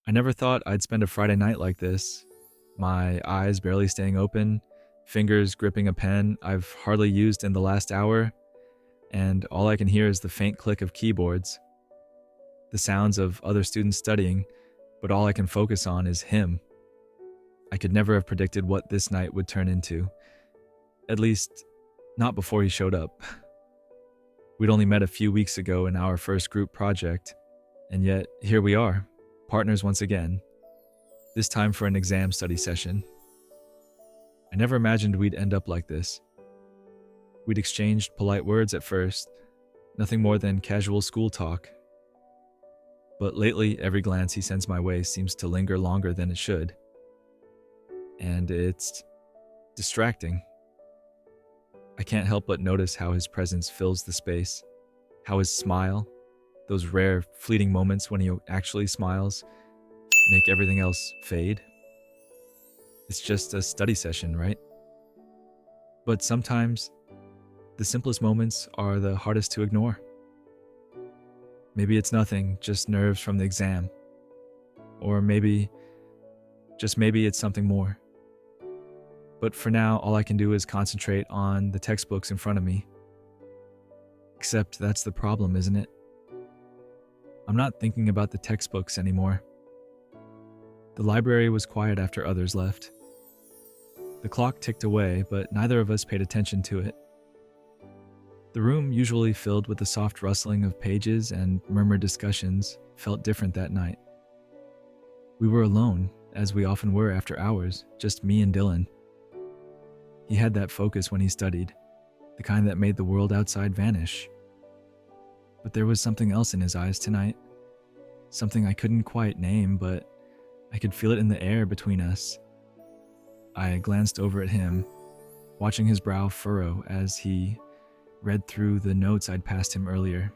I never thought I'd spend a Friday night like this. My eyes barely staying open, fingers gripping a pen I've hardly used in the last hour, and all I can hear is the faint click of keyboards, the sounds of other students studying, but all I can focus on is him. I could never have predicted what this night would turn into. At least, not before he showed up. We'd only met a few weeks ago in our first group project, and yet here we are, partners once again, this time for an exam study session. I never imagined we'd end up like this. We'd exchanged polite words at first, nothing more than casual school talk. But lately, every glance he sends my way seems to linger longer than it should. And it's distracting. I can't help but notice how his presence fills the space, how his smile, those rare, fleeting moments when he actually smiles, make everything else fade. It's just a study session, right? But sometimes, the simplest moments are the hardest to ignore. Maybe it's nothing, just nerves from the exam. Or maybe, just maybe it's something more. But for now, all I can do is concentrate on the textbooks in front of me. Except that's the problem, isn't it? I'm not thinking about the textbooks anymore. The library was quiet after others left. The clock ticked away, but neither of us paid attention to it. The room, usually filled with the soft rustling of pages and murmured discussions, felt different that night. We were alone, as we often were after hours, just me and Dylan. He had that focus when he studied, the kind that made the world outside vanish. But there was something else in his eyes tonight, something I couldn't quite name, but I could feel it in the air between us. I glanced over at him, watching his brow furrow as he read through the notes I'd passed him earlier.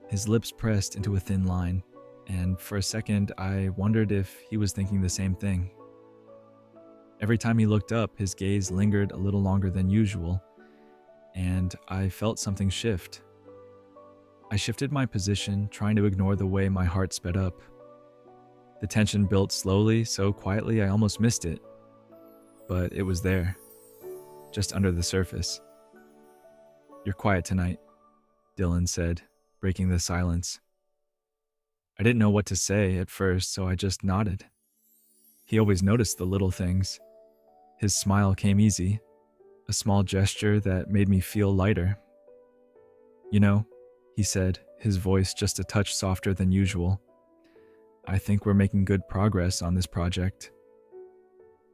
His lips pressed into a thin line, and for a second I wondered if he was thinking the same thing. Every time he looked up, his gaze lingered a little longer than usual, and I felt something shift. I shifted my position, trying to ignore the way my heart sped up. The tension built slowly, so quietly I almost missed it. But it was there, just under the surface. "You're quiet tonight," Dylan said, breaking the silence. I didn't know what to say at first, so I just nodded. He always noticed the little things. His smile came easy, a small gesture that made me feel lighter. "You know," he said, his voice just a touch softer than usual, "I think we're making good progress on this project."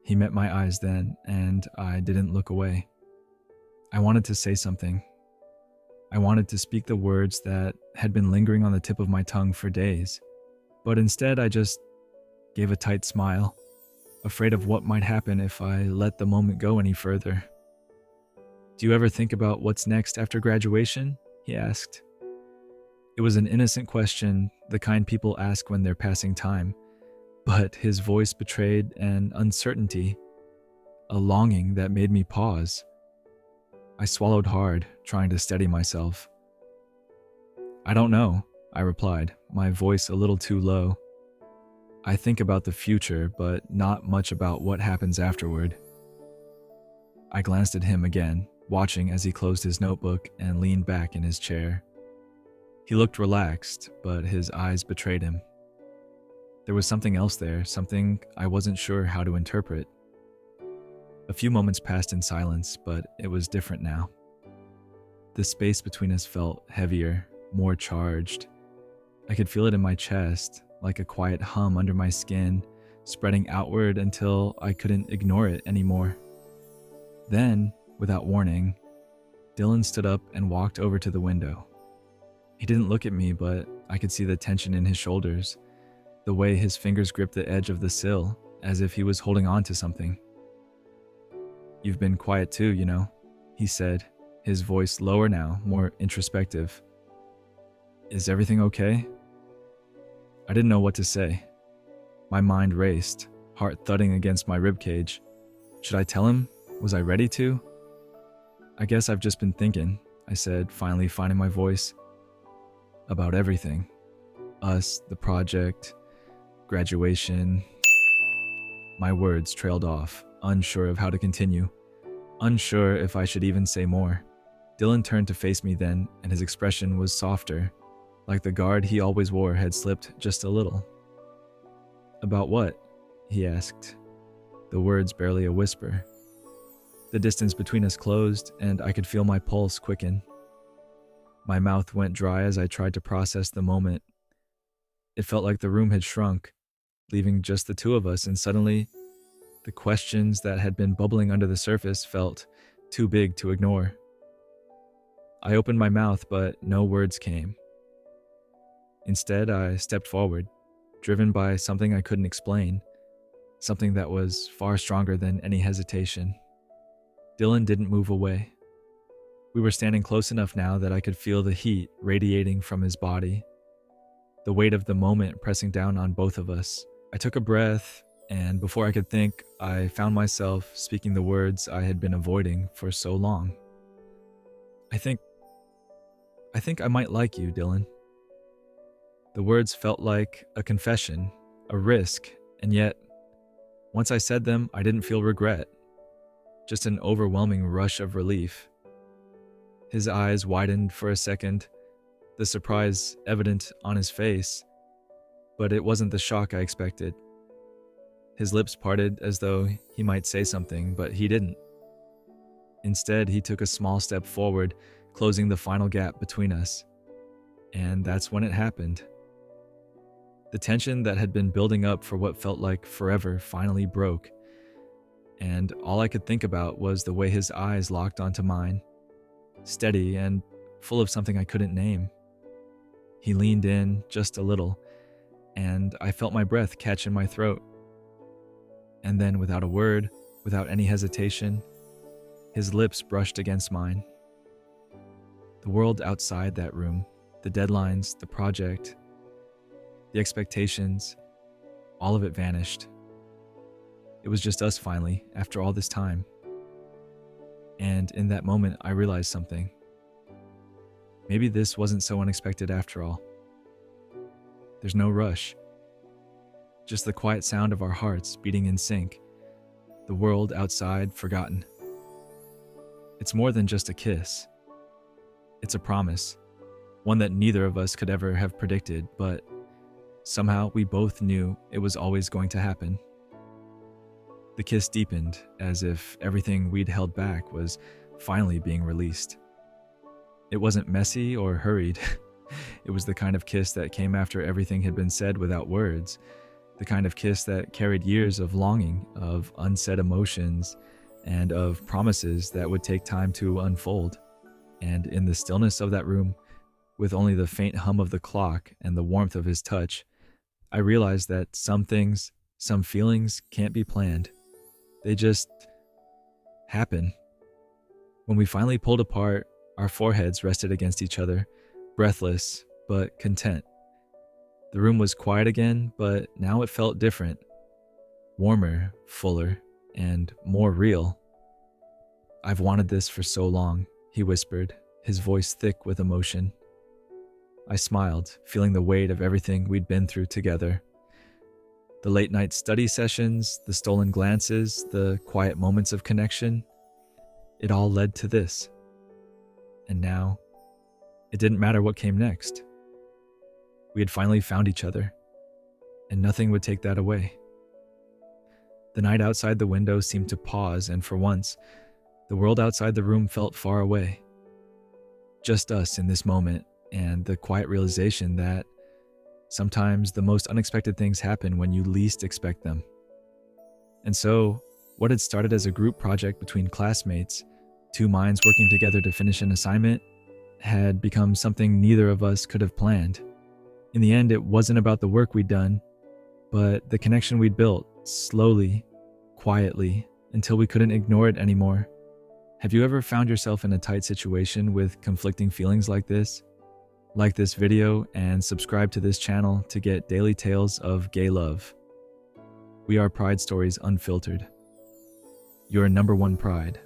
He met my eyes then, and I didn't look away. I wanted to say something. I wanted to speak the words that had been lingering on the tip of my tongue for days, but instead I just gave a tight smile, afraid of what might happen if I let the moment go any further. "Do you ever think about what's next after graduation?" he asked. It was an innocent question, the kind people ask when they're passing time, but his voice betrayed an uncertainty, a longing that made me pause. I swallowed hard, trying to steady myself. "I don't know," I replied, my voice a little too low. "I think about the future, but not much about what happens afterward." I glanced at him again, watching as he closed his notebook and leaned back in his chair. He looked relaxed, but his eyes betrayed him. There was something else there, something I wasn't sure how to interpret. A few moments passed in silence, but it was different now. The space between us felt heavier, more charged. I could feel it in my chest, like a quiet hum under my skin, spreading outward until I couldn't ignore it anymore. Then, without warning, Dylan stood up and walked over to the window. He didn't look at me, but I could see the tension in his shoulders, the way his fingers gripped the edge of the sill, as if he was holding on to something. "You've been quiet too, you know," he said, his voice lower now, more introspective. "Is everything okay?" I didn't know what to say. My mind raced, heart thudding against my ribcage. Should I tell him? Was I ready to? "I guess I've just been thinking," I said, finally finding my voice. "About everything. Us, the project, graduation. My words trailed off, unsure of how to continue, unsure if I should even say more. Dylan turned to face me then, and his expression was softer, like the guard he always wore had slipped just a little. "About what?" he asked, the words barely a whisper. The distance between us closed, and I could feel my pulse quicken. My mouth went dry as I tried to process the moment. It felt like the room had shrunk, leaving just the two of us, and suddenly, the questions that had been bubbling under the surface felt too big to ignore. I opened my mouth, but no words came. Instead, I stepped forward, driven by something I couldn't explain, something that was far stronger than any hesitation. Dylan didn't move away. We were standing close enough now that I could feel the heat radiating from his body, the weight of the moment pressing down on both of us. I took a breath, and before I could think, I found myself speaking the words I had been avoiding for so long. I think I might like you, Dylan." The words felt like a confession, a risk, and yet, once I said them, I didn't feel regret, just an overwhelming rush of relief. His eyes widened for a second, the surprise evident on his face, but it wasn't the shock I expected. His lips parted as though he might say something, but he didn't. Instead, he took a small step forward, closing the final gap between us. And that's when it happened. The tension that had been building up for what felt like forever finally broke, and all I could think about was the way his eyes locked onto mine, steady and full of something I couldn't name. He leaned in just a little, and I felt my breath catch in my throat. And then, without a word, without any hesitation, his lips brushed against mine. The world outside that room, the deadlines, the project, the expectations, all of it vanished. It was just us finally, after all this time. And in that moment, I realized something. Maybe this wasn't so unexpected after all. There's no rush. Just the quiet sound of our hearts beating in sync. The world outside forgotten. It's more than just a kiss. It's a promise, one that neither of us could ever have predicted, but somehow we both knew it was always going to happen. The kiss deepened, as if everything we'd held back was finally being released. It wasn't messy or hurried. It was the kind of kiss that came after everything had been said without words, the kind of kiss that carried years of longing, of unsaid emotions, and of promises that would take time to unfold. And in the stillness of that room, with only the faint hum of the clock and the warmth of his touch, I realized that some things, some feelings can't be planned. They just happen. When we finally pulled apart, our foreheads rested against each other, breathless but content. The room was quiet again, but now it felt different. Warmer, fuller, and more real. "I've wanted this for so long," he whispered, his voice thick with emotion. I smiled, feeling the weight of everything we'd been through together. The late-night study sessions, the stolen glances, the quiet moments of connection, it all led to this. And now, it didn't matter what came next. We had finally found each other, and nothing would take that away. The night outside the window seemed to pause, and for once, the world outside the room felt far away. Just us in this moment, and the quiet realization that sometimes the most unexpected things happen when you least expect them. And so, what had started as a group project between classmates, two minds working together to finish an assignment, had become something neither of us could have planned. In the end, it wasn't about the work we'd done, but the connection we'd built, slowly, quietly, until we couldn't ignore it anymore. Have you ever found yourself in a tight situation with conflicting feelings like this? Like this video and subscribe to this channel to get daily tales of gay love. We are Pride Stories Unfiltered. Your #1 pride.